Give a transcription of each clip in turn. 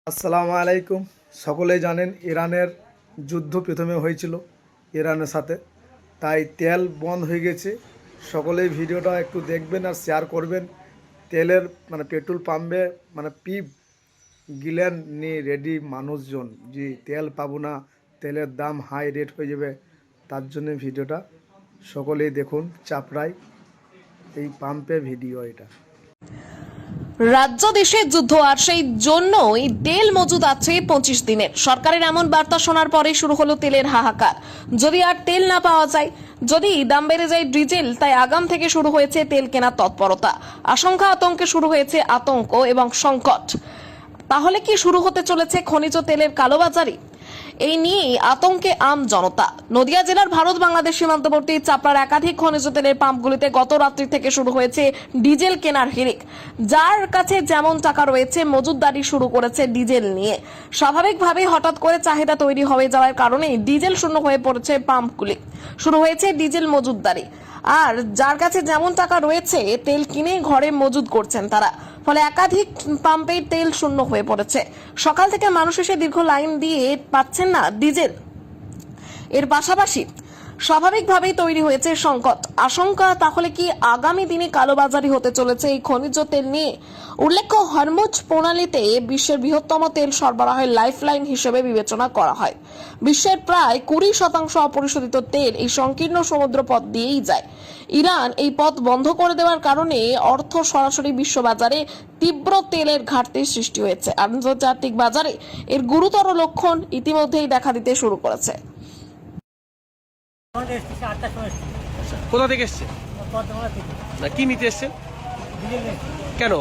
আসসালামু আলাইকুম। সকলেই জানেন ইরানের যুদ্ধ প্রথমে হয়েছিল ইরানের সাথে, তাই তেল বন্ধ হয়ে গেছে। সকলেই ভিডিওটা একটু দেখবেন আর শেয়ার করবেন। তেলের পেট্রোল পাম্পে পিপ গিলেন নিয়ে রেডি মানুষজন, যে তেল পাবো না, তেলের দাম হাই রেট হয়ে যাবে। তার জন্য ভিডিওটা সকলেই দেখুন। চাপড়াই এই পাম্পে ভিডিও এটা। রাজ্য দেশে যুদ্ধ আর সেই জন্যই তেল মজুদ আছে 25 দিনের। সরকারের এমন বার্তা শোনার পরে শুরু হলো তেলের হাহাকার। যদি আর তেল না পাওয়া যায়, যদি দাম বেড়ে যায় ডিজেল, তাই আগাম থেকে শুরু হয়েছে তেল কেনার তৎপরতা। আশঙ্কা আতঙ্কে শুরু হয়েছে আতঙ্ক এবং সংকট। তাহলে কি শুরু হতে চলেছে খনিজ তেলের কালোবাজারি? এই নিয়ে আতঙ্কে আম জনতা। নদিয়া জেলার ভারত বাংলাদেশ সীমান্তবর্তী চাপড়ার একাধিক খনিজ তেলের পাম্পগুলিতে গত রাত্রি থেকে শুরু হয়েছে ডিজেল কেনার হিড়িক। যার কাছে যেমন টাকা রয়েছে মজুদদারি শুরু করেছে ডিজেল নিয়ে। স্বাভাবিকভাবেই হঠাৎ করে চাহিদা তৈরি হয়ে যাওয়ার কারণে ডিজেল শূন্য হয়ে পড়েছে পাম্পগুলি। শুরু হয়েছে ডিজেল মজুদদারি। আর যার কাছে যেমন টাকা রয়েছে তেল কিনে ঘরে মজুদ করছেন তারা। ফলে একাধিক পাম্পে তেল শূন্য হয়ে পড়েছে। সকাল থেকে মানুষ এসে দীর্ঘ লাইন দিয়ে পাচ্ছেন না ডিজেল। এর পাশাপাশি স্বাভাবিকভাবেই তৈরি হয়েছে সংকট, আশঙ্কা। তাহলে কি আগামী দিনে কালোবাজারি হতে চলেছে এই খনিজ তেল নিয়ে? উল্লেখ্য, হরমুজ প্রণালীতে বিশ্বের বৃহত্তম তেল সরবরাহের লাইফলাইন হিসেবে বিবেচনা করা হয়। বিশ্বের প্রায় 20% অপরিশোধিত তেল এই সংকীর্ণ সমুদ্র পথ দিয়েই যায়। ইরান এই পথ বন্ধ করে দেওয়ার কারণে অর্থ সরাসরি বিশ্ববাজারে তীব্র তেলের ঘাটতির সৃষ্টি হয়েছে। আন্তর্জাতিক বাজারে এর গুরুতর লক্ষণ ইতিমধ্যেই দেখা দিতে শুরু করেছে। কোথা থেকে এসছে? না কি নিতে এসছেন? কেন?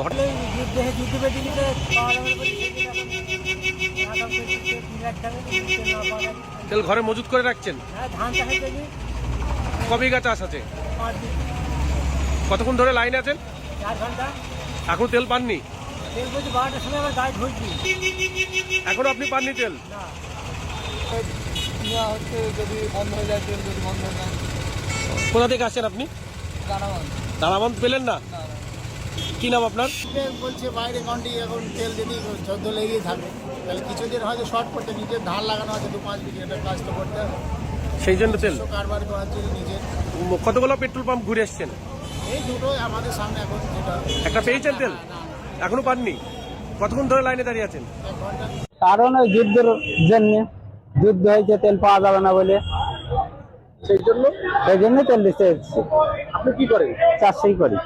তেল ঘরে মজুত করে রাখছেন? কবে গা চাষ আছে? কতক্ষণ ধরে লাইন আছেন? এখন তেল পাননি? এখনো আপনি পাননি তেল? কোথা থেকে আসছেন আপনি? দানাবন্ধ পেলেন না? কি নাম আপনার? বলছে বাইরে কন্টি এখন তেল যদি চোদ্দ লেগেই থাকে, তাহলে কিছুদিন হয়তো শর্ট করতে, নিজের ধান লাগানো আছে 2-5 বিঘে, কাজ তো করতে হবে, সেই জন্য তেল কারবার করার জন্য নিজের। কতগুলো পেট্রোল পাম্প ঘুরে এসছেন? এই দুটোই আমাদের সামনে এখন যেটা। একটা পেয়েছেন তেল? এখনো পাননি? কতক্ষণ ধরে লাইনে দাঁড়িয়ে আছেন? 1 ঘন্টা। কারণ ওই যুদ্ধের জন্য, যুদ্ধ হয়েছে, তেল পাওয়া যাবে না বলে, সেই জন্য তেল দিতে এসেছি। আপনি কি করেন? চাষই করি।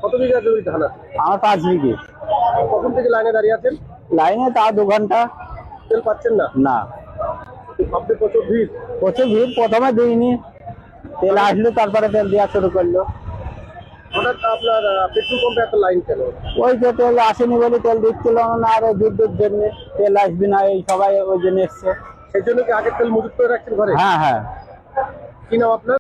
কত বিঘা জমি ধান আছে? আমার 5 বিঘে। কখন থেকে লাইনে দাঁড়িয়ে আছেন? লাইনে তা 2 ঘন্টা। তেল পাচ্ছেন না? না, আপনি প্রচুর ভিড়। প্রচুর ভিড়। প্রথমে দিইনি, তেল আসলো তারপরে তেল দেওয়া শুরু করলো। হঠাৎ আপনার পেট্রোল পাম্পে এত লাইন কেন? ওই যে তেল আসেনি বলে তেল দিচ্ছিল না, আর ওই যুদ্ধের জন্য তেল আসবে না, এই সবাই ওই জন্য এসছে। সেই জন্য কি আগের তেল মজুত করে রাখছেন ঘরে? হ্যাঁ হ্যাঁ। কি নাম আপনার?